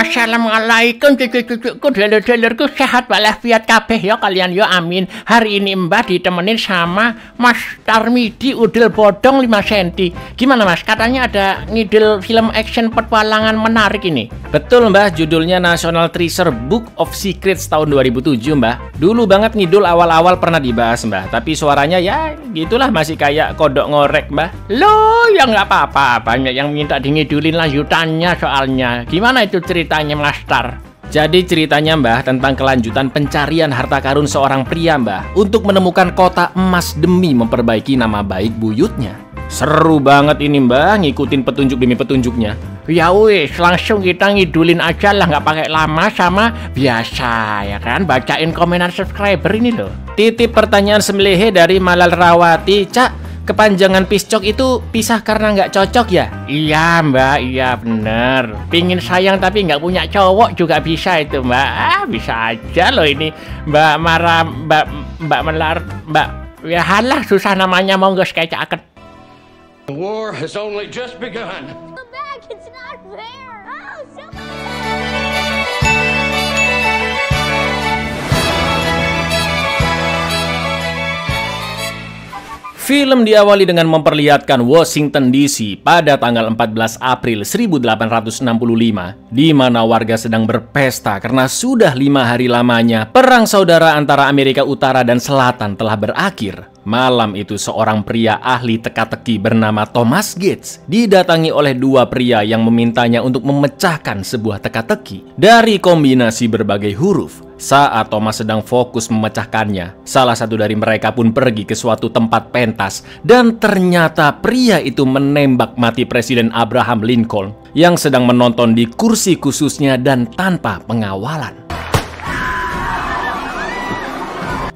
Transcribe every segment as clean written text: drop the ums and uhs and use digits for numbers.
Assalamualaikum cucu-cucuku, dulur-dulurku, sehat walafiat kabeh ya kalian ya, amin. Hari ini Mbah ditemenin sama Mas Tarmidi udel bodong 5 cm. Gimana Mas, katanya ada ngidul film action petualangan menarik ini? Betul Mbah, judulnya National Treasure Book of Secrets tahun 2007 Mbah. Dulu banget ngidul awal-awal pernah dibahas Mbah, tapi suaranya ya gitulah, masih kayak kodok ngorek Mbah. Loh ya nggak apa-apa, banyak yang minta dingidulin lanjutannya soalnya. Gimana itu ceritanya Mas Tar? Jadi ceritanya Mbah tentang kelanjutan pencarian harta karun seorang pria Mbah untuk menemukan kota emas demi memperbaiki nama baik buyutnya. Seru banget ini Mbah, ngikutin petunjuk demi petunjuknya. Ya wis, langsung kita ngidulin aja lah, nggak pakai lama sama biasa ya kan, bacain komentar subscriber ini loh. Titip pertanyaan sembelihe dari Malal Rawati. Cak, kepanjangan piscok itu pisah karena nggak cocok ya? Iya Mbak, iya bener. Pingin sayang tapi nggak punya cowok juga bisa itu Mbak. Bisa aja loh ini Mbak marah, Mbak melar, Mbak. Ya halah, susah namanya, monggo sketchaken. The war has only just begun. Come back, it's not fair. Oh, somebody... Film diawali dengan memperlihatkan Washington DC pada tanggal 14 April 1865, di mana warga sedang berpesta karena sudah 5 hari lamanya perang saudara antara Amerika Utara dan Selatan telah berakhir. Malam itu seorang pria ahli teka-teki bernama Thomas Gates didatangi oleh 2 pria yang memintanya untuk memecahkan sebuah teka-teki dari kombinasi berbagai huruf. Saat Thomas sedang fokus memecahkannya, salah satu dari mereka pun pergi ke suatu tempat pentas dan ternyata pria itu menembak mati Presiden Abraham Lincoln yang sedang menonton di kursi khususnya dan tanpa pengawalan.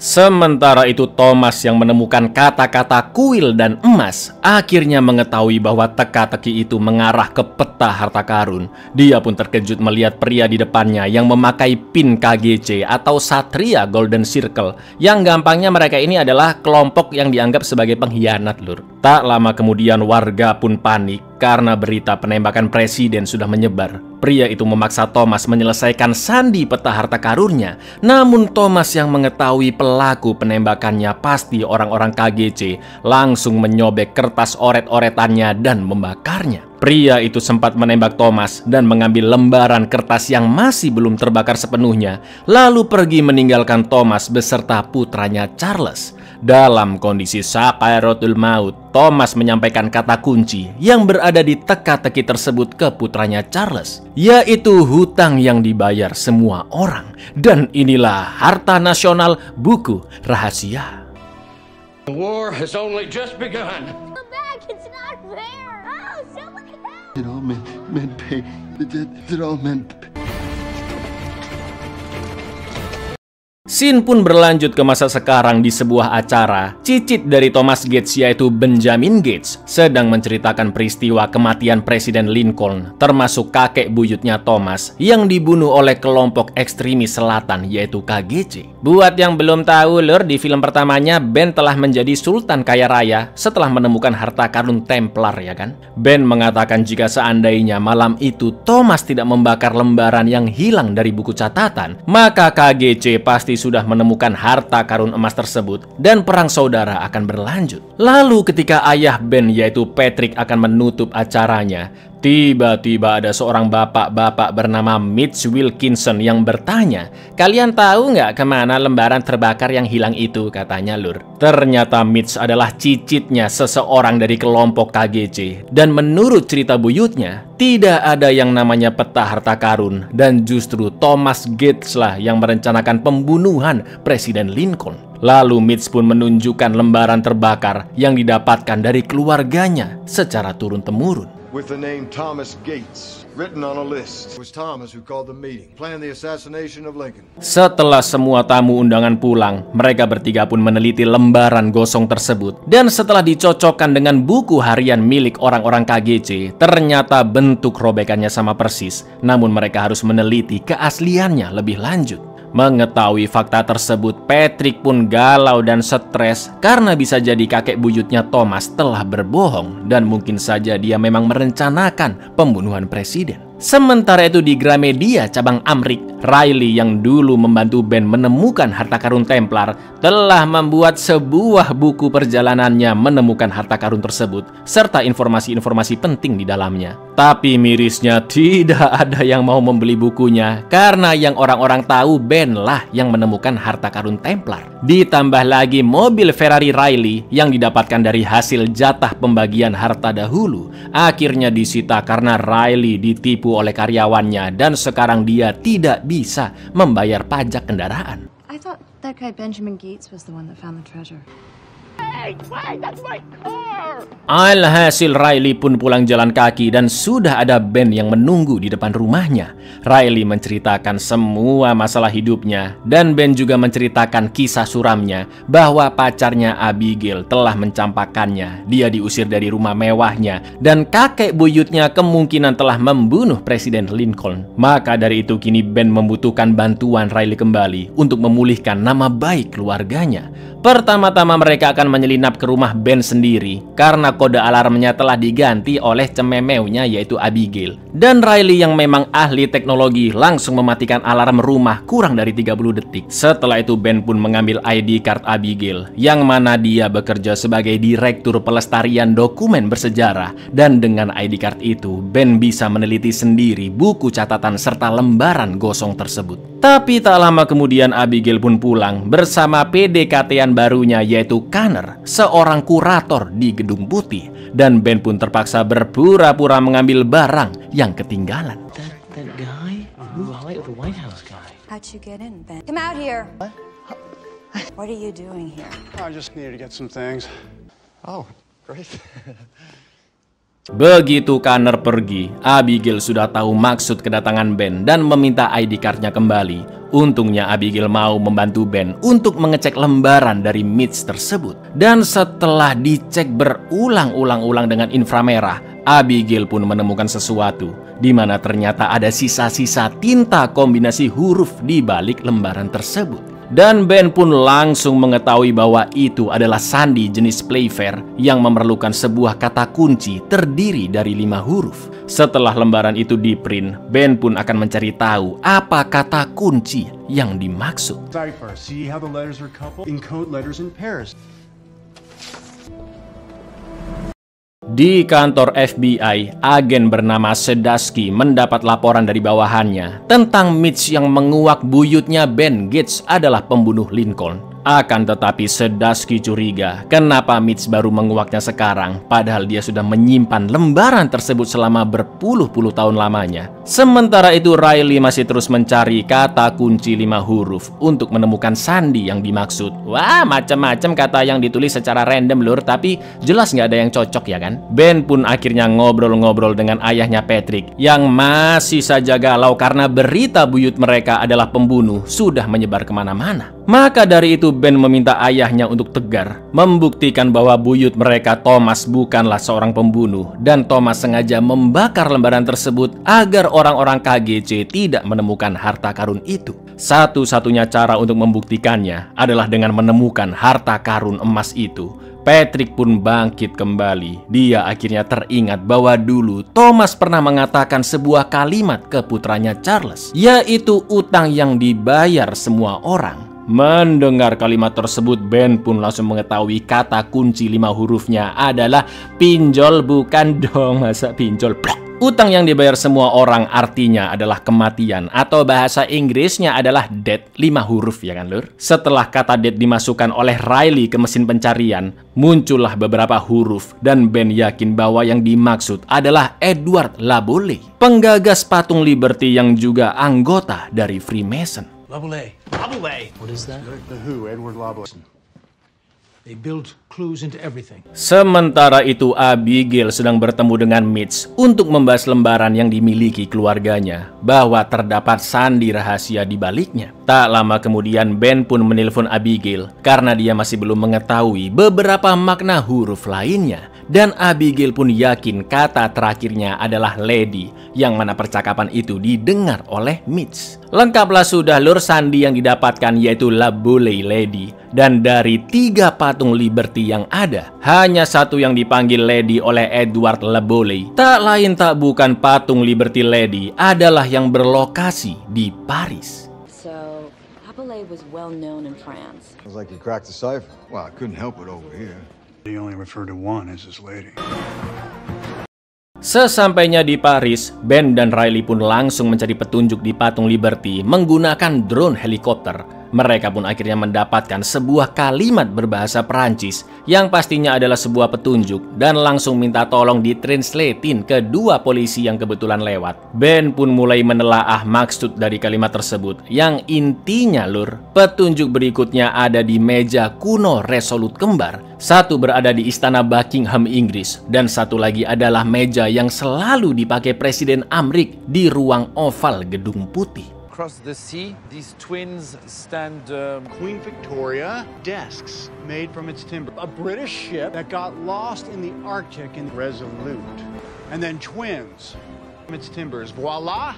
Sementara itu Thomas yang menemukan kata-kata kuil dan emas akhirnya mengetahui bahwa teka-teki itu mengarah ke peta harta karun. Dia pun terkejut melihat pria di depannya yang memakai pin KGC atau Satria Golden Circle, yang gampangnya mereka ini adalah kelompok yang dianggap sebagai pengkhianat lur. Tak lama kemudian warga pun panik karena berita penembakan presiden sudah menyebar. Pria itu memaksa Thomas menyelesaikan sandi peta harta karunnya. Namun Thomas yang mengetahui pelaku penembakannya pasti orang-orang KGC langsung menyobek kertas oret-oretannya dan membakarnya. Pria itu sempat menembak Thomas dan mengambil lembaran kertas yang masih belum terbakar sepenuhnya, lalu pergi meninggalkan Thomas beserta putranya Charles. Dalam kondisi sakaratul maut, Thomas menyampaikan kata kunci yang berada di teka-teki tersebut ke putranya Charles, yaitu hutang yang dibayar semua orang. Dan inilah harta nasional buku rahasia. The war has only just begun. Come back, it's not fair. Oh, somebody help. It all meant pay. It all meant pay. Scene pun berlanjut ke masa sekarang di sebuah acara. Cicit dari Thomas Gates yaitu Benjamin Gates sedang menceritakan peristiwa kematian Presiden Lincoln, termasuk kakek buyutnya Thomas yang dibunuh oleh kelompok ekstremis selatan yaitu KGC. Buat yang belum tahu lur, di film pertamanya Ben telah menjadi sultan kaya raya setelah menemukan harta karun Templar ya kan. Ben mengatakan jika seandainya malam itu Thomas tidak membakar lembaran yang hilang dari buku catatan, maka KGC pasti sudah menemukan harta karun emas tersebut dan perang saudara akan berlanjut. Lalu ketika ayah Ben yaitu Patrick akan menutup acaranya, tiba-tiba ada seorang bapak-bapak bernama Mitch Wilkinson yang bertanya, "Kalian tahu nggak kemana lembaran terbakar yang hilang itu?" katanya lur. Ternyata Mitch adalah cicitnya seseorang dari kelompok KGC. Dan menurut cerita buyutnya, tidak ada yang namanya peta harta karun. Dan justru Thomas Gates lah yang merencanakan pembunuhan Presiden Lincoln. Lalu Mitch pun menunjukkan lembaran terbakar yang didapatkan dari keluarganya secara turun-temurun. With the name Thomas Gates written on a list. It was Thomas who called the meeting, planned the assassination of Lincoln. Setelah semua tamu undangan pulang, mereka bertiga pun meneliti lembaran gosong tersebut. Dan setelah dicocokkan dengan buku harian milik orang-orang KGC, ternyata bentuk robekannya sama persis. Namun mereka harus meneliti keasliannya lebih lanjut. Mengetahui fakta tersebut, Patrick pun galau dan stres karena bisa jadi kakek buyutnya Thomas telah berbohong dan mungkin saja dia memang merencanakan pembunuhan presiden. Sementara itu di Gramedia cabang Amrik, Riley yang dulu membantu Ben menemukan harta karun Templar telah membuat sebuah buku perjalanannya menemukan harta karun tersebut serta informasi-informasi penting di dalamnya. Tapi mirisnya tidak ada yang mau membeli bukunya karena yang orang-orang tahu Ben lah yang menemukan harta karun Templar. Ditambah lagi mobil Ferrari Riley yang didapatkan dari hasil jatah pembagian harta dahulu akhirnya disita karena Riley ditipu oleh karyawannya dan sekarang dia tidak bisa membayar pajak kendaraan. I thought that guy Benjamin Gates was the one that found the treasure. Alhasil Riley pun pulang jalan kaki dan sudah ada Ben yang menunggu di depan rumahnya. Riley menceritakan semua masalah hidupnya dan Ben juga menceritakan kisah suramnya bahwa pacarnya Abigail telah mencampakkannya. Dia diusir dari rumah mewahnya dan kakek buyutnya kemungkinan telah membunuh Presiden Lincoln. Maka dari itu kini Ben membutuhkan bantuan Riley kembali untuk memulihkan nama baik keluarganya. Pertama-tama mereka akan menyelinap ke rumah Ben sendiri karena kode alarmnya telah diganti oleh cememeunya yaitu Abigail. Dan Riley yang memang ahli teknologi langsung mematikan alarm rumah kurang dari 30 detik. Setelah itu Ben pun mengambil ID card Abigail yang mana dia bekerja sebagai direktur pelestarian dokumen bersejarah. Dan dengan ID card itu Ben bisa meneliti sendiri buku catatan serta lembaran gosong tersebut. Tapi tak lama kemudian Abigail pun pulang bersama PDKT-an barunya yaitu Connor, seorang kurator di Gedung Putih. Dan Ben pun terpaksa berpura-pura mengambil barang yang ketinggalan. That guy? The White House guy. How'd you get in, Ben? Come out here. What are you doing here? I just needed to get some things. Oh, great. Begitu Connor pergi, Abigail sudah tahu maksud kedatangan Ben dan meminta ID card-nya kembali. Untungnya Abigail mau membantu Ben untuk mengecek lembaran dari Mitch tersebut. Dan setelah dicek berulang-ulang dengan inframerah, Abigail pun menemukan sesuatu di mana ternyata ada sisa-sisa tinta kombinasi huruf di balik lembaran tersebut. Dan Ben pun langsung mengetahui bahwa itu adalah sandi jenis Playfair yang memerlukan sebuah kata kunci terdiri dari 5 huruf. Setelah lembaran itu di-print, Ben pun akan mencari tahu apa kata kunci yang dimaksud. Cipher. See how the letters are coupled? Encode letters in pairs. Di kantor FBI, agen bernama Sedasky mendapat laporan dari bawahannya tentang Mitch yang menguak buyutnya Ben Gates adalah pembunuh Lincoln. Akan tetapi Sedasky curiga kenapa Mitch baru menguaknya sekarang padahal dia sudah menyimpan lembaran tersebut selama berpuluh-puluh tahun lamanya. Sementara itu Riley masih terus mencari kata kunci 5 huruf untuk menemukan sandi yang dimaksud. Wah, macam-macam kata yang ditulis secara random lur, tapi jelas nggak ada yang cocok ya kan? Ben pun akhirnya ngobrol-ngobrol dengan ayahnya Patrick yang masih saja galau karena berita buyut mereka adalah pembunuh sudah menyebar kemana-mana. Maka dari itu Ben meminta ayahnya untuk tegar, membuktikan bahwa buyut mereka Thomas bukanlah seorang pembunuh dan Thomas sengaja membakar lembaran tersebut agar orang-orang KGC tidak menemukan harta karun itu. Satu-satunya cara untuk membuktikannya adalah dengan menemukan harta karun emas itu. Patrick pun bangkit kembali. Dia akhirnya teringat bahwa dulu Thomas pernah mengatakan sebuah kalimat ke putranya Charles, yaitu utang yang dibayar semua orang. Mendengar kalimat tersebut, Ben pun langsung mengetahui kata kunci 5 hurufnya adalah pinjol. Bukan dong, masa pinjol. Utang yang dibayar semua orang artinya adalah kematian, atau bahasa Inggrisnya adalah debt, 5 huruf ya kan lur. Setelah kata debt dimasukkan oleh Riley ke mesin pencarian, muncullah beberapa huruf dan Ben yakin bahwa yang dimaksud adalah Edward Labollé, penggagas patung Liberty yang juga anggota dari Freemason. Labollé. What is that? The Who, Edward Labollé. They build clues into everything. Sementara itu Abigail sedang bertemu dengan Mitch untuk membahas lembaran yang dimiliki keluarganya bahwa terdapat sandi rahasia di baliknya. Tak lama kemudian Ben pun menelpon Abigail karena dia masih belum mengetahui beberapa makna huruf lainnya. Dan Abigail pun yakin kata terakhirnya adalah lady, yang mana percakapan itu didengar oleh Mitch. Lengkaplah sudah lur sandi yang didapatkan yaitu Labollé Lady, Dan dari 3 patung Liberty yang ada, hanya satu yang dipanggil Lady oleh Edward LeBolley. Tak lain tak bukan patung Liberty Lady adalah yang berlokasi di Paris. So, Rabelais was well known in France. Sounds like you cracked the cipher. Well, I couldn't help it over here. He only referred to one as his lady. Sesampainya di Paris, Ben dan Riley pun langsung mencari petunjuk di patung Liberty menggunakan drone helikopter. Mereka pun akhirnya mendapatkan sebuah kalimat berbahasa Perancis yang pastinya adalah sebuah petunjuk dan langsung minta tolong ditranslatein ke 2 polisi yang kebetulan lewat. Ben pun mulai menelaah maksud dari kalimat tersebut yang intinya petunjuk berikutnya ada di meja kuno Resolute kembar. Satu berada di Istana Buckingham Inggris dan satu lagi adalah meja yang selalu dipakai Presiden Amrik di ruang oval Gedung Putih. Across the sea, these twins stand Queen Victoria desks made from its timber. A British ship that got lost in the Arctic in Resolute. And then twins from its timbers. Voila!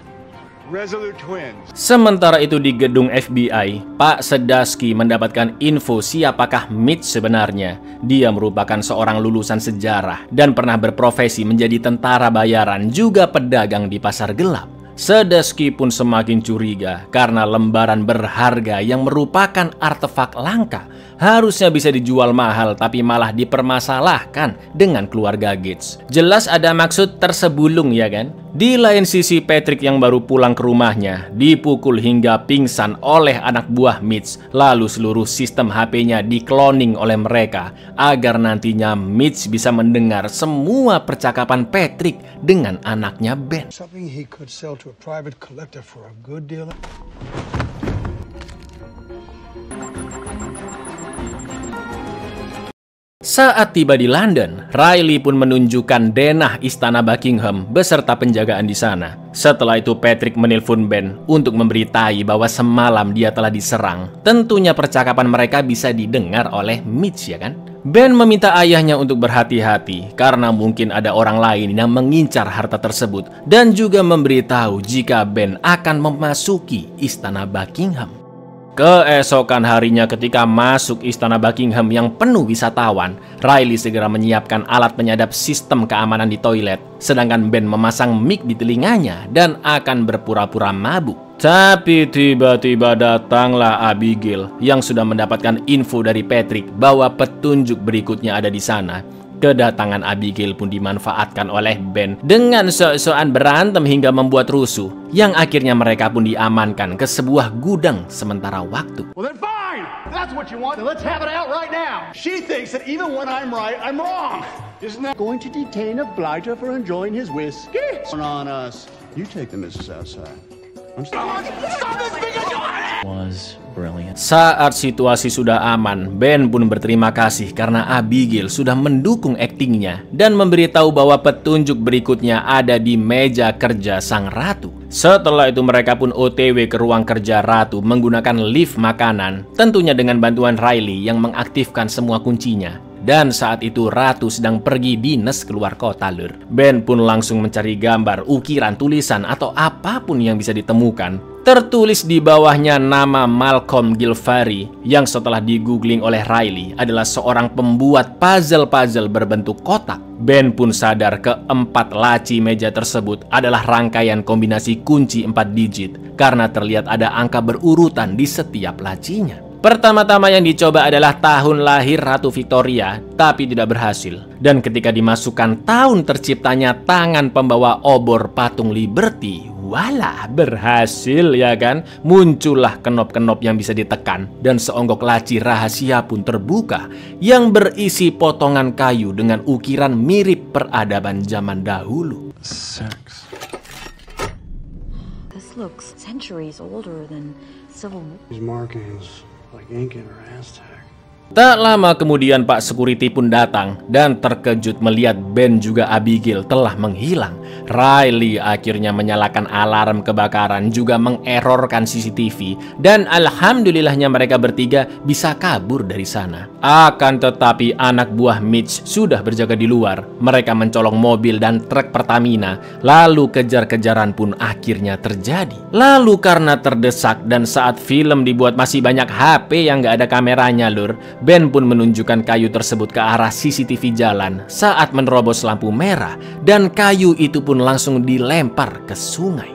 Resolute twins. Sementara itu di gedung FBI, Pak Sedaski mendapatkan info siapakah Mitch sebenarnya. Dia merupakan seorang lulusan sejarah dan pernah berprofesi menjadi tentara bayaran juga pedagang di pasar gelap. Sedaski pun semakin curiga karena lembaran berharga yang merupakan artefak langka harusnya bisa dijual mahal tapi malah dipermasalahkan dengan keluarga Gates. Jelas ada maksud tersebulung ya kan? Di lain sisi Patrick yang baru pulang ke rumahnya dipukul hingga pingsan oleh anak buah Mitch. Lalu seluruh sistem HP-nya dikloning oleh mereka agar nantinya Mitch bisa mendengar semua percakapan Patrick dengan anaknya Ben. Something he could sell to a private collector for a good deal. Saat tiba di London, Riley pun menunjukkan denah Istana Buckingham beserta penjagaan di sana. Setelah itu Patrick menelpon Ben untuk memberitahu bahwa semalam dia telah diserang. Tentunya percakapan mereka bisa didengar oleh Mitch ya kan? Ben meminta ayahnya untuk berhati-hati karena mungkin ada orang lain yang mengincar harta tersebut dan juga memberitahu jika Ben akan memasuki Istana Buckingham. Keesokan harinya ketika masuk Istana Buckingham yang penuh wisatawan, Riley segera menyiapkan alat penyadap sistem keamanan di toilet, sedangkan Ben memasang mic di telinganya dan akan berpura-pura mabuk. Tapi tiba-tiba datanglah Abigail yang sudah mendapatkan info dari Patrick bahwa petunjuk berikutnya ada di sana. Kedatangan Abigail pun dimanfaatkan oleh Ben dengan sok-sokan berantem hingga membuat rusuh, yang akhirnya mereka pun diamankan ke sebuah gudang sementara waktu. Well then fine! That's what you want, then let's have it out right now! She thinks that even when I'm right, I'm wrong! Isn't that going to detain a blighter for enjoying his whiskey? On us. You take the missus outside. Saat situasi sudah aman, Ben pun berterima kasih karena Abigail sudah mendukung aktingnya dan memberitahu bahwa petunjuk berikutnya ada di meja kerja sang ratu. Setelah itu mereka pun OTW ke ruang kerja ratu menggunakan lift makanan, tentunya dengan bantuan Riley yang mengaktifkan semua kuncinya. Dan saat itu Ratu sedang pergi dinas keluar kota lur. Ben pun langsung mencari gambar, ukiran, tulisan atau apapun yang bisa ditemukan. Tertulis di bawahnya nama Malcolm Gilvary yang setelah di-googling oleh Riley adalah seorang pembuat puzzle-puzzle berbentuk kotak. Ben pun sadar keempat laci meja tersebut adalah rangkaian kombinasi kunci 4 digit karena terlihat ada angka berurutan di setiap lacinya. Pertama-tama yang dicoba adalah tahun lahir Ratu Victoria, tapi tidak berhasil. Dan ketika dimasukkan tahun terciptanya tangan pembawa obor patung Liberty, walah berhasil ya kan? Muncullah kenop-kenop yang bisa ditekan dan seonggok laci rahasia pun terbuka yang berisi potongan kayu dengan ukiran mirip peradaban zaman dahulu. This looks centuries older than Civil War. These markings like Incan or Aztec. Tak lama kemudian Pak Security pun datang dan terkejut melihat Ben juga Abigail telah menghilang. Riley akhirnya menyalakan alarm kebakaran, juga mengerorkan CCTV, dan alhamdulillahnya mereka bertiga bisa kabur dari sana. Akan tetapi anak buah Mitch sudah berjaga di luar. Mereka mencolong mobil dan truk Pertamina, lalu kejar-kejaran pun akhirnya terjadi. Lalu karena terdesak dan saat film dibuat masih banyak HP yang gak ada kameranya lur, Ben pun menunjukkan kayu tersebut ke arah CCTV jalan saat menerobos lampu merah, dan kayu itu pun langsung dilempar ke sungai.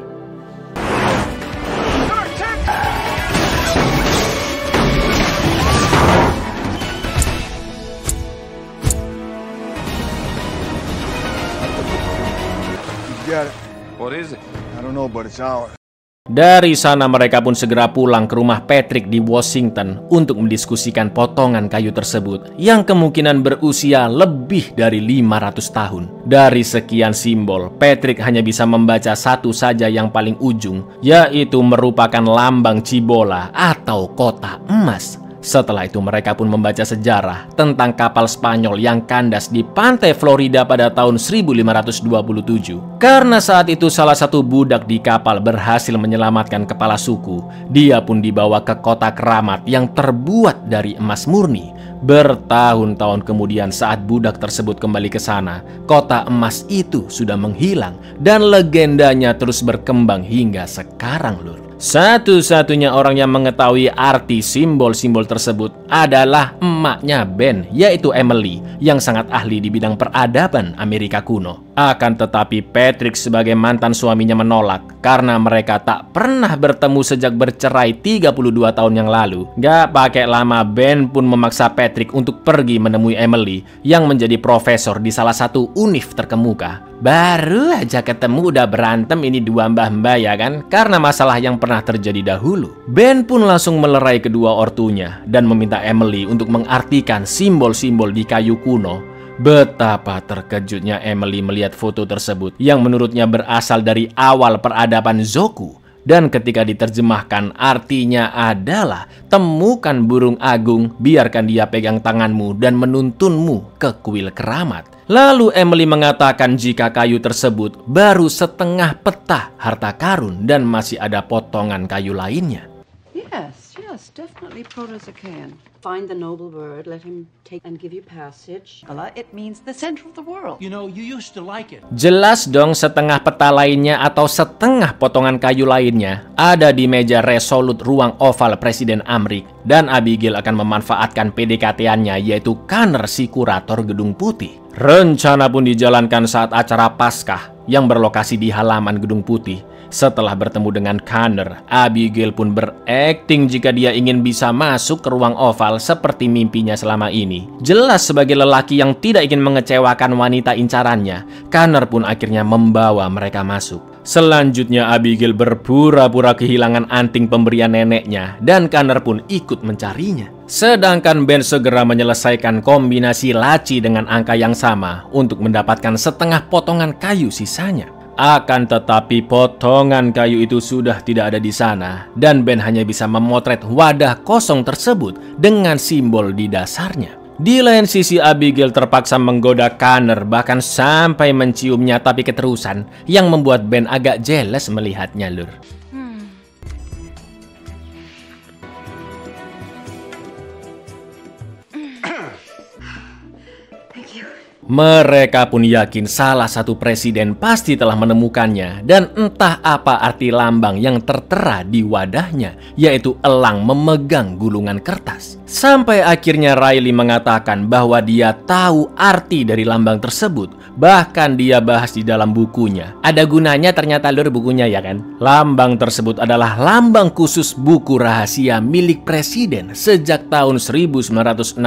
What is it? I don't know, but it's ours. Dari sana mereka pun segera pulang ke rumah Patrick di Washington untuk mendiskusikan potongan kayu tersebut yang kemungkinan berusia lebih dari 500 tahun. Dari sekian simbol, Patrick hanya bisa membaca satu saja yang paling ujung, yaitu merupakan lambang Cibola atau kota emas. Setelah itu mereka pun membaca sejarah tentang kapal Spanyol yang kandas di pantai Florida pada tahun 1527. Karena saat itu salah satu budak di kapal berhasil menyelamatkan kepala suku, dia pun dibawa ke kota keramat yang terbuat dari emas murni. Bertahun-tahun kemudian saat budak tersebut kembali ke sana, kota emas itu sudah menghilang dan legendanya terus berkembang hingga sekarang lur. Satu-satunya orang yang mengetahui arti simbol-simbol tersebut adalah emaknya Ben, yaitu Emily, yang sangat ahli di bidang peradaban Amerika kuno. Akan tetapi Patrick sebagai mantan suaminya menolak karena mereka tak pernah bertemu sejak bercerai 32 tahun yang lalu. Gak pakai lama Ben pun memaksa Patrick untuk pergi menemui Emily yang menjadi profesor di salah satu univ terkemuka. Baru aja ketemu udah berantem ini dua mbah-mbah ya kan, karena masalah yang pernah terjadi dahulu. Ben pun langsung melerai kedua ortunya dan meminta Emily untuk mengartikan simbol-simbol di kayu kuno. Betapa terkejutnya Emily melihat foto tersebut yang menurutnya berasal dari awal peradaban Zoku. Dan ketika diterjemahkan artinya adalah temukan burung agung, biarkan dia pegang tanganmu dan menuntunmu ke kuil keramat. Lalu Emily mengatakan jika kayu tersebut baru setengah peta harta karun dan masih ada potongan kayu lainnya. Yes, definitely Protozocan. Find the noble bird, let him take and give you passage. It means the center of the world. You know, you used to like it. Jelas dong setengah peta lainnya atau setengah potongan kayu lainnya ada di meja resolut ruang oval Presiden Amrik, dan Abigail akan memanfaatkan PDKT-annya yaitu Connor si kurator Gedung Putih. Rencana pun dijalankan saat acara Paskah yang berlokasi di halaman Gedung Putih. Setelah bertemu dengan Connor, Abigail pun berakting jika dia ingin bisa masuk ke ruang oval seperti mimpinya selama ini. Jelas sebagai lelaki yang tidak ingin mengecewakan wanita incarannya, Connor pun akhirnya membawa mereka masuk. Selanjutnya Abigail berpura-pura kehilangan anting pemberian neneknya dan Connor pun ikut mencarinya. Sedangkan Ben segera menyelesaikan kombinasi laci dengan angka yang sama untuk mendapatkan setengah potongan kayu sisanya. Akan tetapi potongan kayu itu sudah tidak ada di sana dan Ben hanya bisa memotret wadah kosong tersebut dengan simbol di dasarnya. Di lain sisi Abigail terpaksa menggoda Connor bahkan sampai menciumnya tapi keterusan yang membuat Ben agak jealous melihatnya lur. Mereka pun yakin salah satu presiden pasti telah menemukannya dan entah apa arti lambang yang tertera di wadahnya, yaitu elang memegang gulungan kertas. Sampai akhirnya Riley mengatakan bahwa dia tahu arti dari lambang tersebut, bahkan dia bahas di dalam bukunya. Ada gunanya ternyata lur bukunya ya kan. Lambang tersebut adalah lambang khusus buku rahasia milik presiden sejak tahun 1966,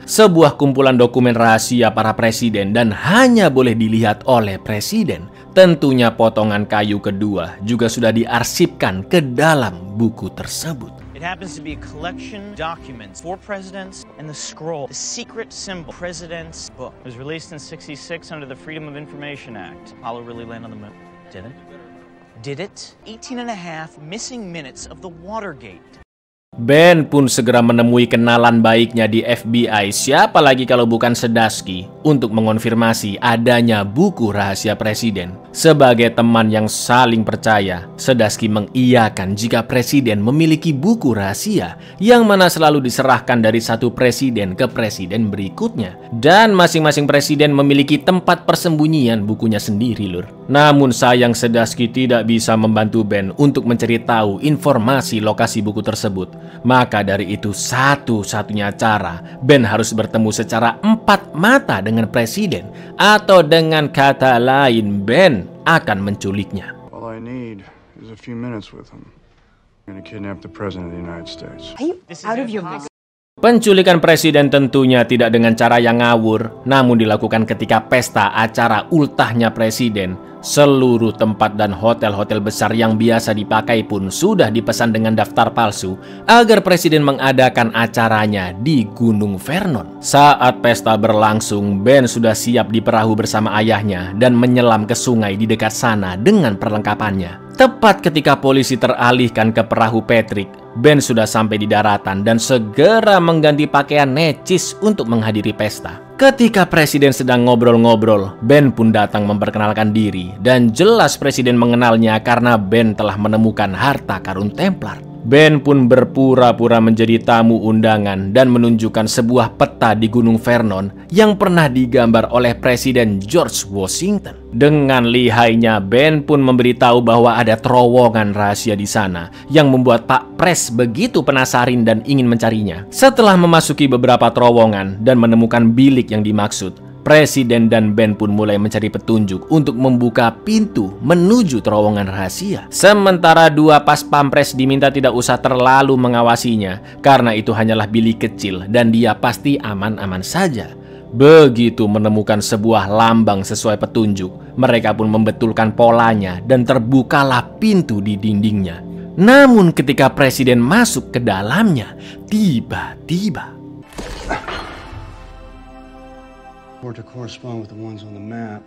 sebuah kumpulan dokumen rahasia para presiden dan hanya boleh dilihat oleh presiden. Tentunya potongan kayu kedua juga sudah diarsipkan ke dalam buku tersebut. It happens to be a collection of documents for presidents and the scroll, the secret symbol, President's Book. It was released in '66 under the Freedom of Information Act. Apollo really landed on the moon. Did it? Did it? 18 and a half missing minutes of the Watergate. Ben pun segera menemui kenalan baiknya di FBI, siapa lagi kalau bukan Sedasky. untuk mengonfirmasi adanya buku rahasia presiden. Sebagai teman yang saling percaya, Sedarsky mengiyakan jika presiden memiliki buku rahasia yang mana selalu diserahkan dari satu presiden ke presiden berikutnya. Dan masing-masing presiden memiliki tempat persembunyian bukunya sendiri, lur. Namun sayang Sedarsky tidak bisa membantu Ben untuk mencari tahu informasi lokasi buku tersebut. Maka dari itu satu-satunya cara, Ben harus bertemu secara empat mata dengan presiden. Atau dengan kata lain, Ben akan menculiknya. All I need is a few minutes with him. I'm gonna kidnap the president of the United States. Are you out of your mind? Penculikan presiden tentunya tidak dengan cara yang ngawur, namun dilakukan ketika pesta acara ultahnya presiden. Seluruh tempat dan hotel-hotel besar yang biasa dipakai pun sudah dipesan dengan daftar palsu agar presiden mengadakan acaranya di Gunung Vernon. Saat pesta berlangsung, Ben sudah siap di perahu bersama ayahnya dan menyelam ke sungai di dekat sana dengan perlengkapannya. Tepat ketika polisi teralihkan ke perahu Patrick, Ben sudah sampai di daratan dan segera mengganti pakaian necis untuk menghadiri pesta. Ketika presiden sedang ngobrol-ngobrol, Ben pun datang memperkenalkan diri dan jelas presiden mengenalnya karena Ben telah menemukan harta karun Templar. Ben pun berpura-pura menjadi tamu undangan dan menunjukkan sebuah peta di Gunung Vernon yang pernah digambar oleh Presiden George Washington. Dengan lihainya, Ben pun memberitahu bahwa ada terowongan rahasia di sana yang membuat Pak Pres begitu penasaran dan ingin mencarinya. Setelah memasuki beberapa terowongan dan menemukan bilik yang dimaksud, presiden dan Ben pun mulai mencari petunjuk untuk membuka pintu menuju terowongan rahasia. Sementara dua pas pampres diminta tidak usah terlalu mengawasinya karena itu hanyalah bilik kecil dan dia pasti aman-aman saja. Begitu menemukan sebuah lambang sesuai petunjuk, mereka pun membetulkan polanya dan terbukalah pintu di dindingnya. Namun ketika presiden masuk ke dalamnya, tiba-tiba Or to correspond with the ones on the map.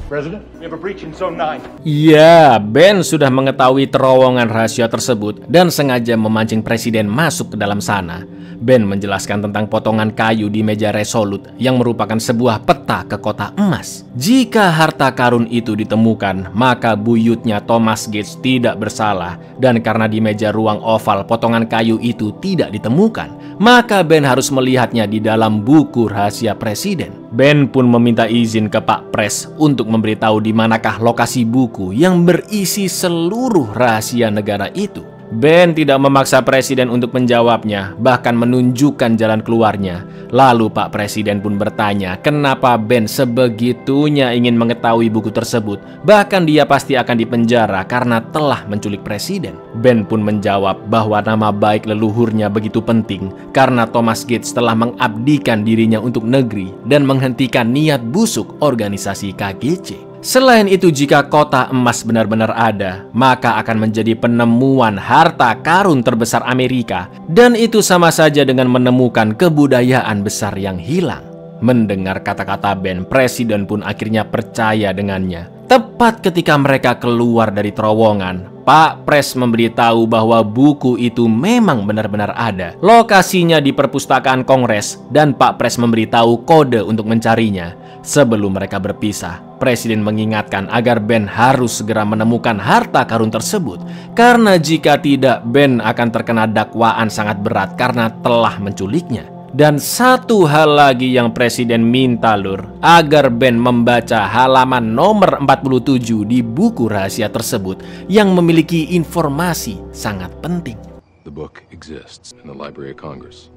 President, we have a breach in Zone 9. Ya, Ben sudah mengetahui terowongan rahasia tersebut dan sengaja memancing presiden masuk ke dalam sana. Ben menjelaskan tentang potongan kayu di meja Resolute yang merupakan sebuah peta ke kota emas. Jika harta karun itu ditemukan, maka buyutnya Thomas Gates tidak bersalah. Dan karena di meja ruang oval potongan kayu itu tidak ditemukan, maka Ben harus melihatnya di dalam buku rahasia presiden. Ben pun meminta izin ke Pak Pres untuk memberitahu di manakah lokasi buku yang berisi seluruh rahasia negara itu. Ben tidak memaksa presiden untuk menjawabnya, bahkan menunjukkan jalan keluarnya. Lalu Pak Presiden pun bertanya kenapa Ben sebegitunya ingin mengetahui buku tersebut. Bahkan dia pasti akan dipenjara karena telah menculik presiden. Ben pun menjawab bahwa nama baik leluhurnya begitu penting karena Thomas Gates telah mengabdikan dirinya untuk negeri dan menghentikan niat busuk organisasi KGC. Selain itu, jika kota emas benar-benar ada, maka akan menjadi penemuan harta karun terbesar Amerika. Dan itu sama saja dengan menemukan kebudayaan besar yang hilang. Mendengar kata-kata Ben, presiden pun akhirnya percaya dengannya. Tepat ketika mereka keluar dari terowongan, Pak Pres memberitahu bahwa buku itu memang benar-benar ada. Lokasinya di perpustakaan Kongres dan Pak Pres memberitahu kode untuk mencarinya. Sebelum mereka berpisah, presiden mengingatkan agar Ben harus segera menemukan harta karun tersebut. Karena jika tidak, Ben akan terkena dakwaan sangat berat karena telah menculiknya. Dan satu hal lagi yang presiden minta lur, agar Ben membaca halaman nomor 47 di buku rahasia tersebut yang memiliki informasi sangat penting. The book exists in the Library of Congress.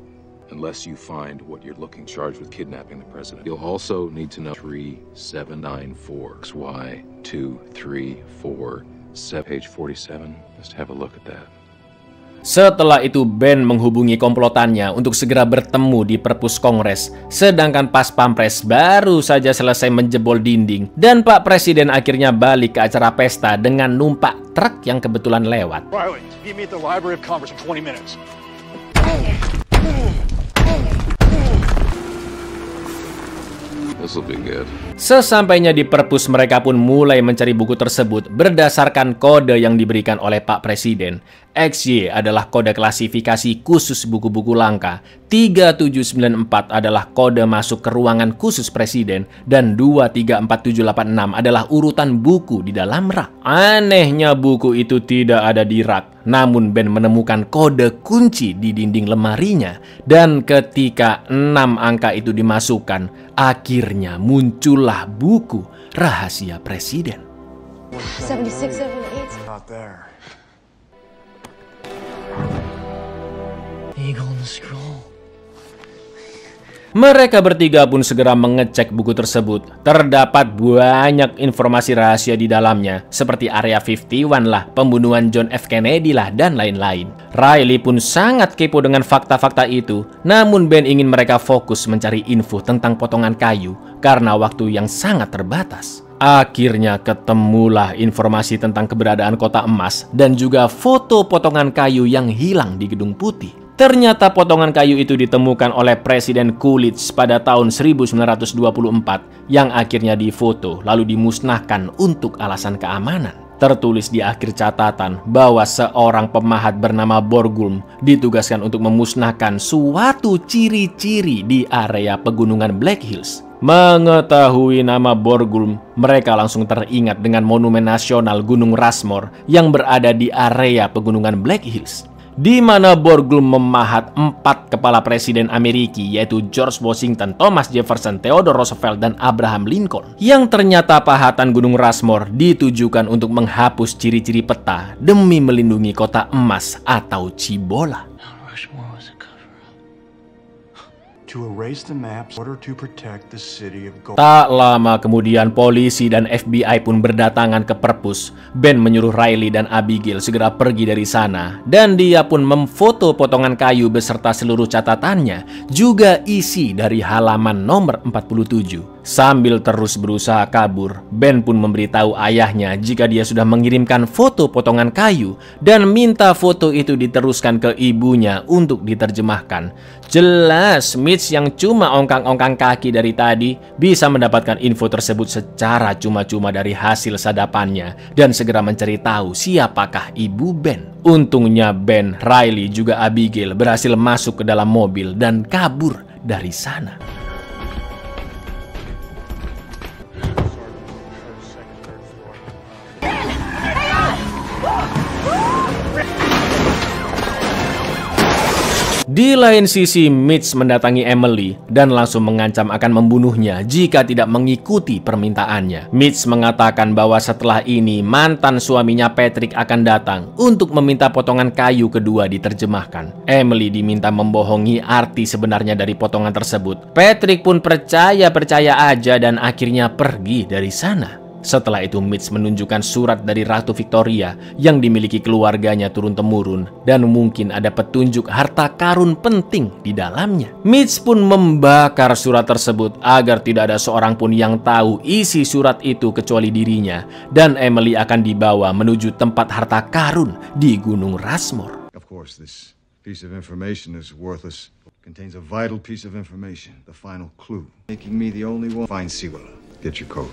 Unless you find what you're looking, charged with kidnapping the president. You'll also need to know 3794 XY2347 page 47. Just have a look at that. Setelah itu Ben menghubungi komplotannya untuk segera bertemu di perpus Kongres. Sedangkan pas pampres baru saja selesai menjebol dinding. Dan Pak Presiden akhirnya balik ke acara pesta dengan numpak truk yang kebetulan lewat. Riley, meet me at the Library of Congress in 20 minutes. This'll be good. Sesampainya di perpus, mereka pun mulai mencari buku tersebut berdasarkan kode yang diberikan oleh Pak Presiden. XY adalah kode klasifikasi khusus buku-buku langka, 37946 adalah kode masuk ke ruangan khusus Presiden, dan 234786 adalah urutan buku di dalam rak. Anehnya buku itu tidak ada di rak, namun Ben menemukan kode kunci di dinding lemarinya, dan ketika 6 angka itu dimasukkan, akhirnya muncullah buku rahasia Presiden. 76, 78. Not there. Eagle in the scroll. Mereka bertiga pun segera mengecek buku tersebut. Terdapat banyak informasi rahasia di dalamnya, seperti Area 51 lah, pembunuhan John F. Kennedy lah, dan lain-lain. Riley pun sangat kepo dengan fakta-fakta itu, namun Ben ingin mereka fokus mencari info tentang potongan kayu, karena waktu yang sangat terbatas. Akhirnya ketemulah informasi tentang keberadaan Kota Emas, dan juga foto potongan kayu yang hilang di Gedung Putih. Ternyata potongan kayu itu ditemukan oleh Presiden Coolidge pada tahun 1924 yang akhirnya difoto lalu dimusnahkan untuk alasan keamanan. Tertulis di akhir catatan bahwa seorang pemahat bernama Borgulm ditugaskan untuk memusnahkan suatu ciri-ciri di area pegunungan Black Hills. Mengetahui nama Borgulm, mereka langsung teringat dengan monumen nasional Gunung Rushmore yang berada di area pegunungan Black Hills, di mana Borgulm memahat 4 kepala presiden Amerika, yaitu George Washington, Thomas Jefferson, Theodore Roosevelt, dan Abraham Lincoln. Yang ternyata pahatan Gunung Rushmore ditujukan untuk menghapus ciri-ciri peta demi melindungi Kota Emas atau Cibola. To erase the maps in order to protect the city of gold. Tak lama kemudian polisi dan FBI pun berdatangan ke perpus. Ben menyuruh Riley dan Abigail segera pergi dari sana, dan dia pun memfoto potongan kayu beserta seluruh catatannya, juga isi dari halaman nomor 47. Sambil terus berusaha kabur, Ben pun memberitahu ayahnya jika dia sudah mengirimkan foto potongan kayu dan minta foto itu diteruskan ke ibunya untuk diterjemahkan. Jelas Mitch yang cuma ongkang-ongkang kaki dari tadi bisa mendapatkan info tersebut secara cuma-cuma dari hasil sadapannya dan segera mencari tahu siapakah ibu Ben. Untungnya Ben, Riley, juga Abigail berhasil masuk ke dalam mobil dan kabur dari sana. Di lain sisi, Mitch mendatangi Emily dan langsung mengancam akan membunuhnya jika tidak mengikuti permintaannya. Mitch mengatakan bahwa setelah ini mantan suaminya Patrick akan datang untuk meminta potongan kayu kedua diterjemahkan. Emily diminta membohongi arti sebenarnya dari potongan tersebut. Patrick pun percaya aja dan akhirnya pergi dari sana. Setelah itu Mitch menunjukkan surat dari Ratu Victoria yang dimiliki keluarganya turun-temurun dan mungkin ada petunjuk harta karun penting di dalamnya. Mitch pun membakar surat tersebut agar tidak ada seorang pun yang tahu isi surat itu kecuali dirinya, dan Emily akan dibawa menuju tempat harta karun di Gunung Rushmore. Of course, this piece of information is worthless. It contains a vital piece of information, the final clue, making me the only one. Find Cibola. Get your code.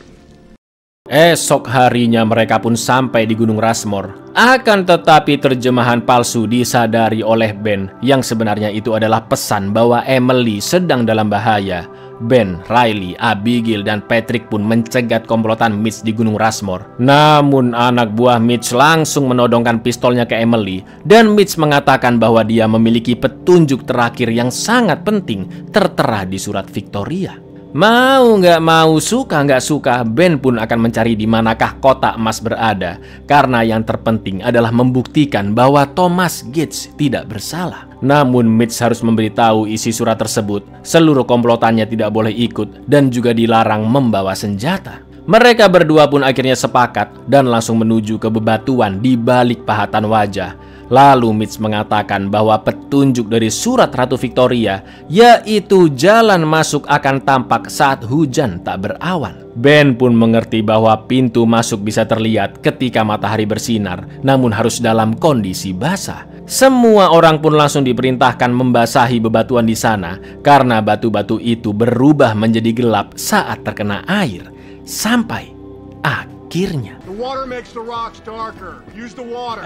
Esok harinya mereka pun sampai di Gunung Rushmore. Akan tetapi terjemahan palsu disadari oleh Ben yang sebenarnya itu adalah pesan bahwa Emily sedang dalam bahaya. Ben, Riley, Abigail, dan Patrick pun mencegat komplotan Mitch di Gunung Rushmore. Namun anak buah Mitch langsung menodongkan pistolnya ke Emily, dan Mitch mengatakan bahwa dia memiliki petunjuk terakhir yang sangat penting tertera di surat Victoria. Mau nggak mau, suka nggak suka, Ben pun akan mencari di manakah Kota Emas berada, karena yang terpenting adalah membuktikan bahwa Thomas Gates tidak bersalah. Namun Mitch harus memberitahu isi surat tersebut, seluruh komplotannya tidak boleh ikut dan juga dilarang membawa senjata. Mereka berdua pun akhirnya sepakat dan langsung menuju ke bebatuan di balik pahatan wajah. Lalu Mitch mengatakan bahwa petunjuk dari surat Ratu Victoria yaitu jalan masuk akan tampak saat hujan tak berawan. Ben pun mengerti bahwa pintu masuk bisa terlihat ketika matahari bersinar, namun harus dalam kondisi basah. Semua orang pun langsung diperintahkan membasahi bebatuan di sana karena batu-batu itu berubah menjadi gelap saat terkena air. Sampai akhirnya The water makes the rocks darker. Use the water.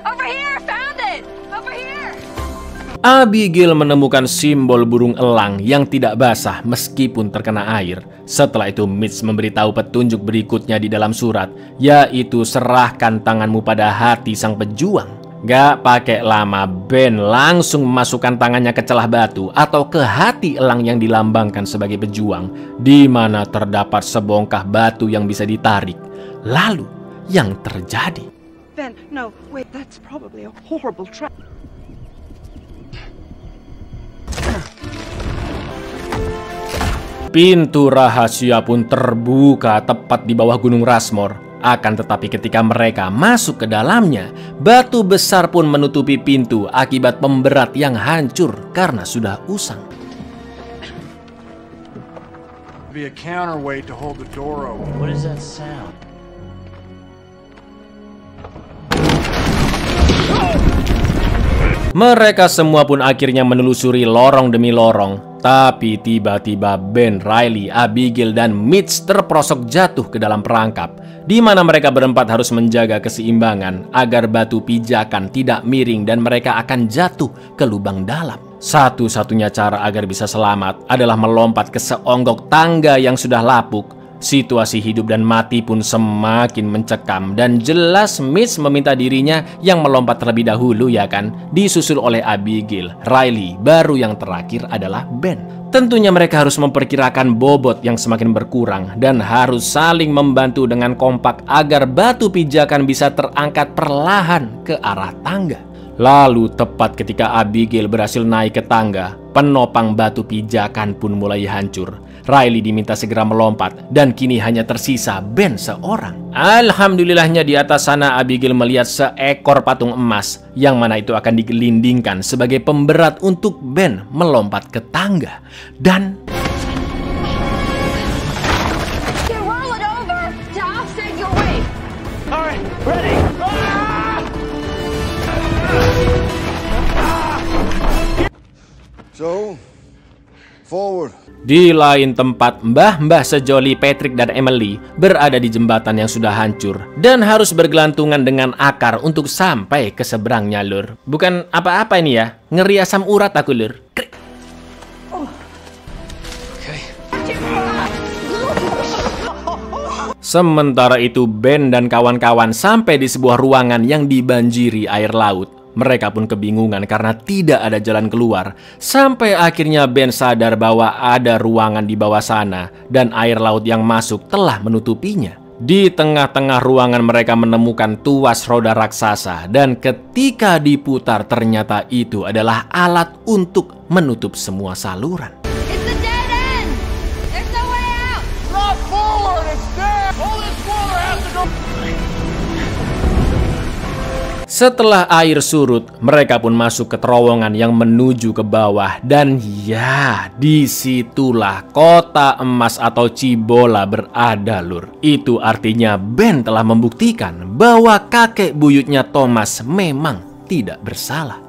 Over here! Found it! Over here! Abigail menemukan simbol burung elang yang tidak basah meskipun terkena air. Setelah itu Mitch memberitahu petunjuk berikutnya di dalam surat, yaitu serahkan tanganmu pada hati sang pejuang. Gak pakai lama, Ben langsung memasukkan tangannya ke celah batu atau ke hati elang yang dilambangkan sebagai pejuang, di mana terdapat sebongkah batu yang bisa ditarik. Lalu yang terjadi? Ben, no, wait, that's probably a horrible trap. Pintu rahasia pun terbuka tepat di bawah Gunung Rushmore. Akan tetapi ketika mereka masuk ke dalamnya, batu besar pun menutupi pintu akibat pemberat yang hancur karena sudah usang. Be a counterweight to hold the door open. What is that sound? Mereka semua pun akhirnya menelusuri lorong demi lorong. Tapi tiba-tiba Ben, Riley, Abigail, dan Mitch terperosok jatuh ke dalam perangkap, di mana mereka berempat harus menjaga keseimbangan agar batu pijakan tidak miring dan mereka akan jatuh ke lubang dalam. Satu-satunya cara agar bisa selamat adalah melompat ke seonggok tangga yang sudah lapuk. Situasi hidup dan mati pun semakin mencekam dan jelas Mitch meminta dirinya yang melompat terlebih dahulu, ya kan? Disusul oleh Abigail, Riley, baru yang terakhir adalah Ben. Tentunya mereka harus memperkirakan bobot yang semakin berkurang dan harus saling membantu dengan kompak agar batu pijakan bisa terangkat perlahan ke arah tangga. Lalu tepat ketika Abigail berhasil naik ke tangga, penopang batu pijakan pun mulai hancur. Riley diminta segera melompat dan kini hanya tersisa Ben seorang. Alhamdulillahnya di atas sana Abigail melihat seekor patung emas yang mana itu akan digelindingkan sebagai pemberat untuk Ben melompat ke tangga. Dan Roll it over to offset your weight. All right, ready. So, forward. di lain tempat, mbah-mbah sejoli Patrick dan Emily berada di jembatan yang sudah hancur dan harus bergelantungan dengan akar untuk sampai ke seberangnya, Lur. Bukan apa-apa ini ya, ngeri asam urat aku, Lur. Sementara itu, Ben dan kawan-kawan sampai di sebuah ruangan yang dibanjiri air laut. Mereka pun kebingungan karena tidak ada jalan keluar. Sampai akhirnya Ben sadar bahwa ada ruangan di bawah sana dan air laut yang masuk telah menutupinya. Di tengah-tengah ruangan mereka menemukan tuas roda raksasa dan ketika diputar ternyata itu adalah alat untuk menutup semua saluran. Setelah air surut, mereka pun masuk ke terowongan yang menuju ke bawah. Dan ya, disitulah kota emas atau Cibola berada, Lur. Itu artinya Ben telah membuktikan bahwa kakek buyutnya Thomas memang tidak bersalah.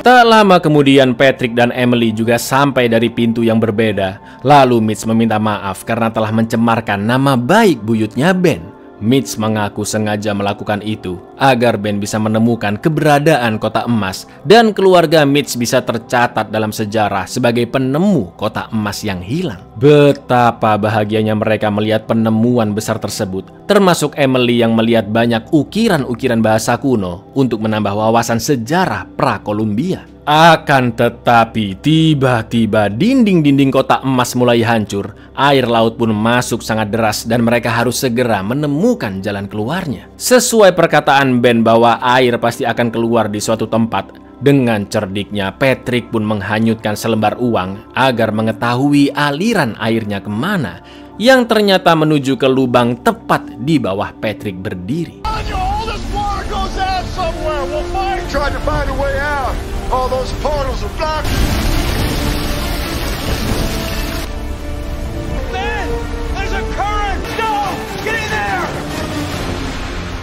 Tak lama kemudian Patrick dan Emily juga sampai dari pintu yang berbeda. Lalu Mitch meminta maaf karena telah mencemarkan nama baik buyutnya Ben. Mitch mengaku sengaja melakukan itu agar Ben bisa menemukan keberadaan kota emas dan keluarga Mitch bisa tercatat dalam sejarah sebagai penemu kota emas yang hilang. Betapa bahagianya mereka melihat penemuan besar tersebut, termasuk Emily yang melihat banyak ukiran-ukiran bahasa kuno untuk menambah wawasan sejarah pra-Kolombia. Akan tetapi tiba-tiba dinding-dinding kota emas mulai hancur. Air laut pun masuk sangat deras dan mereka harus segera menemukan jalan keluarnya. Sesuai perkataan Ben bahwa air pasti akan keluar di suatu tempat, dengan cerdiknya Patrick pun menghanyutkan selembar uang agar mengetahui aliran airnya kemana. yang ternyata menuju ke lubang tepat di bawah Patrick berdiri.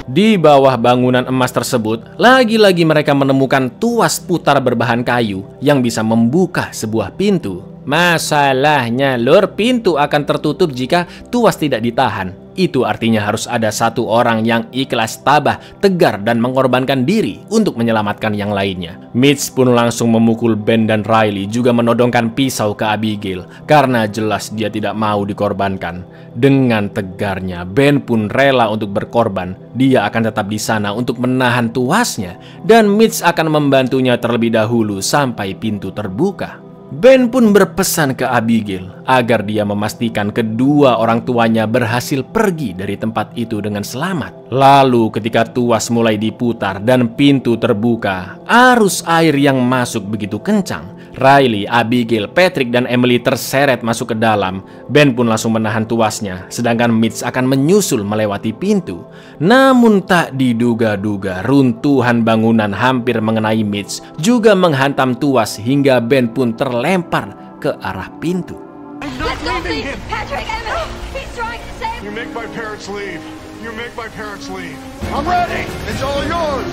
Di bawah bangunan emas tersebut, lagi-lagi mereka menemukan tuas putar berbahan kayu yang bisa membuka sebuah pintu. Masalahnya, Lur, pintu akan tertutup jika tuas tidak ditahan. Itu artinya harus ada satu orang yang ikhlas tabah, tegar, dan mengorbankan diri untuk menyelamatkan yang lainnya. Mitch pun langsung memukul Ben dan Riley, juga menodongkan pisau ke Abigail, karena jelas dia tidak mau dikorbankan. Dengan tegarnya, Ben pun rela untuk berkorban. Dia akan tetap di sana untuk menahan tuasnya, dan Mitch akan membantunya terlebih dahulu sampai pintu terbuka. Ben pun berpesan ke Abigail agar dia memastikan kedua orang tuanya berhasil pergi dari tempat itu dengan selamat. Lalu ketika tuas mulai diputar dan pintu terbuka, arus air yang masuk begitu kencang. Riley, Abigail, Patrick, dan Emily terseret masuk ke dalam. Ben pun langsung menahan tuasnya, sedangkan Mitch akan menyusul melewati pintu. Namun tak diduga-duga, runtuhan bangunan hampir mengenai Mitch, juga menghantam tuas hingga Ben pun terlempar ke arah pintu. Let's go, please! Patrick, Emily! He's trying to save... You make my parents leave. You make my parents leave. I'm ready! It's all yours!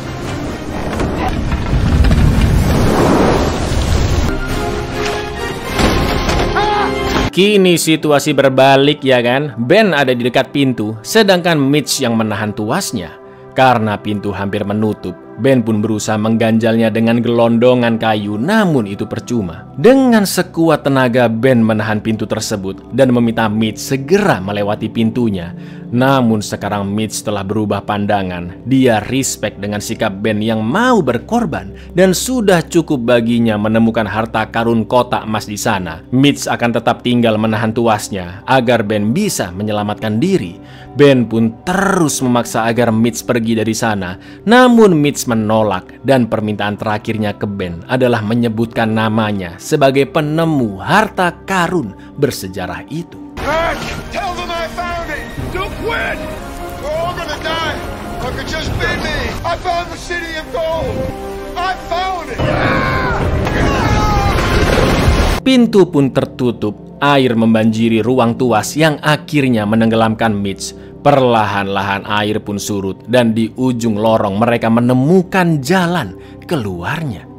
Kini situasi berbalik, ya kan? Ben ada di dekat pintu, sedangkan Mitch yang menahan tuasnya. Karena pintu hampir menutup, Ben pun berusaha mengganjalnya dengan gelondongan kayu, namun itu percuma. Dengan sekuat tenaga, Ben menahan pintu tersebut dan meminta Mitch segera melewati pintunya. Namun sekarang Mitch telah berubah pandangan. Dia respect dengan sikap Ben yang mau berkorban dan sudah cukup baginya menemukan harta karun kotak emas di sana. Mitch akan tetap tinggal menahan tuasnya agar Ben bisa menyelamatkan diri. Ben pun terus memaksa agar Mitch pergi dari sana. Namun Mitch menolak dan permintaan terakhirnya ke Ben adalah menyebutkan namanya sebagai penemu harta karun bersejarah itu. Tell them I found it! Don't quit! We're all gonna die! Or it could just be me! I found the city of gold! I found it! Pintu pun tertutup, air membanjiri ruang tuas yang akhirnya menenggelamkan Mitch. Perlahan-lahan air pun surut dan di ujung lorong mereka menemukan jalan keluarnya.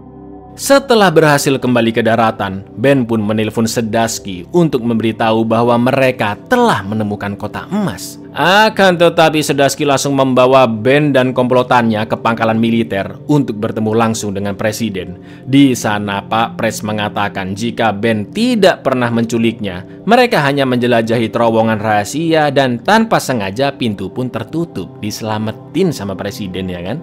Setelah berhasil kembali ke daratan, Ben pun menelpon Sedaski untuk memberitahu bahwa mereka telah menemukan kotak emas. Akan tetapi Sedaski langsung membawa Ben dan komplotannya ke pangkalan militer untuk bertemu langsung dengan presiden. Di sana Pak Pres mengatakan jika Ben tidak pernah menculiknya, mereka hanya menjelajahi terowongan rahasia dan tanpa sengaja pintu pun tertutup. Diselamatin sama presiden, ya kan?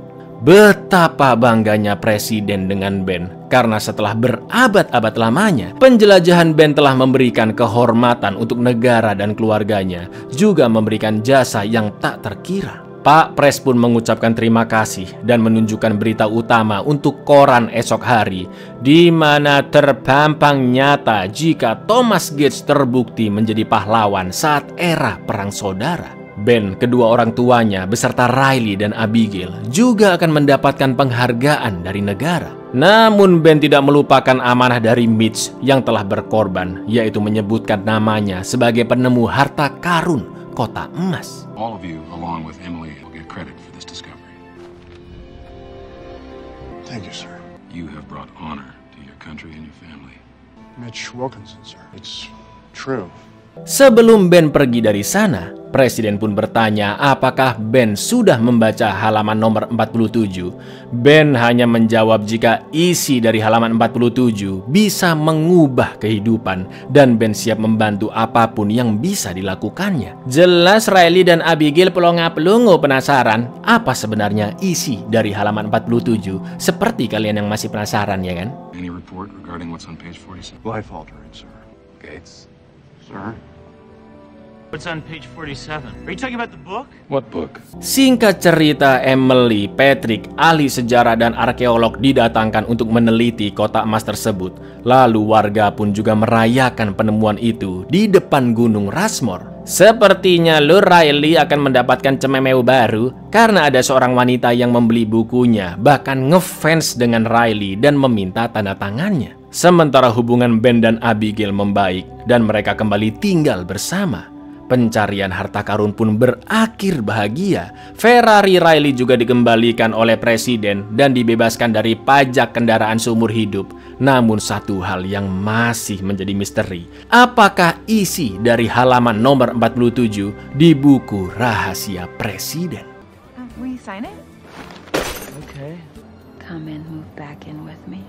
Betapa bangganya presiden dengan Ben, karena setelah berabad-abad lamanya, penjelajahan Ben telah memberikan kehormatan untuk negara dan keluarganya, juga memberikan jasa yang tak terkira. Pak Pres pun mengucapkan terima kasih dan menunjukkan berita utama untuk koran esok hari, di mana terpampang nyata jika Thomas Gates terbukti menjadi pahlawan saat era Perang Saudara. Ben, kedua orang tuanya, beserta Riley dan Abigail juga akan mendapatkan penghargaan dari negara. Namun Ben tidak melupakan amanah dari Mitch yang telah berkorban, yaitu menyebutkan namanya sebagai penemu harta karun kotak emas. All of you, along with Emily, will get credit for this discovery. Thank you, sir. You have brought honor to your country and your family. Mitch Wilkinson, sir. It's true. Sebelum Ben pergi dari sana, presiden pun bertanya apakah Ben sudah membaca halaman nomor 47. Ben hanya menjawab jika isi dari halaman 47 bisa mengubah kehidupan dan Ben siap membantu apapun yang bisa dilakukannya. Jelas Riley dan Abigail pelongo-pelongo penasaran apa sebenarnya isi dari halaman 47. Seperti kalian yang masih penasaran, ya kan? Any report regarding what's on page 47? Life altering, sir. Gates. Sir? What's on page 47? Are you talking about the book? What book? Singkat cerita, Emily, Patrick, ahli sejarah dan arkeolog didatangkan untuk meneliti kotak emas tersebut. Lalu warga pun juga merayakan penemuan itu di depan Gunung Rushmore. Sepertinya Lur Riley akan mendapatkan cememeu baru karena ada seorang wanita yang membeli bukunya, bahkan ngefans dengan Riley dan meminta tanda tangannya. Sementara hubungan Ben dan Abigail membaik dan mereka kembali tinggal bersama. Pencarian harta karun pun berakhir bahagia. Ferrari Riley juga dikembalikan oleh presiden dan dibebaskan dari pajak kendaraan seumur hidup. Namun satu hal yang masih menjadi misteri. Apakah isi dari halaman nomor 47 di buku rahasia presiden? Will you sign it? Okay. Come and move back in with me.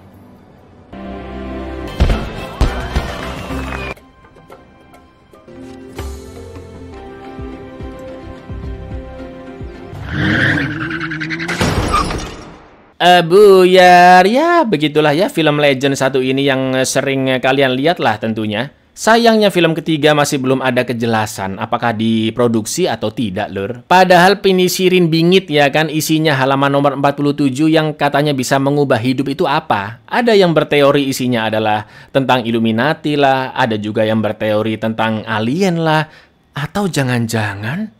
Buyar, ya begitulah ya film legend satu ini yang sering kalian lihat lah tentunya. Sayangnya film ketiga masih belum ada kejelasan apakah diproduksi atau tidak, Lur. Padahal penisirin bingit ya kan, isinya halaman nomor 47 yang katanya bisa mengubah hidup itu apa. Ada yang berteori isinya adalah tentang Illuminati lah, ada juga yang berteori tentang alien lah, atau jangan-jangan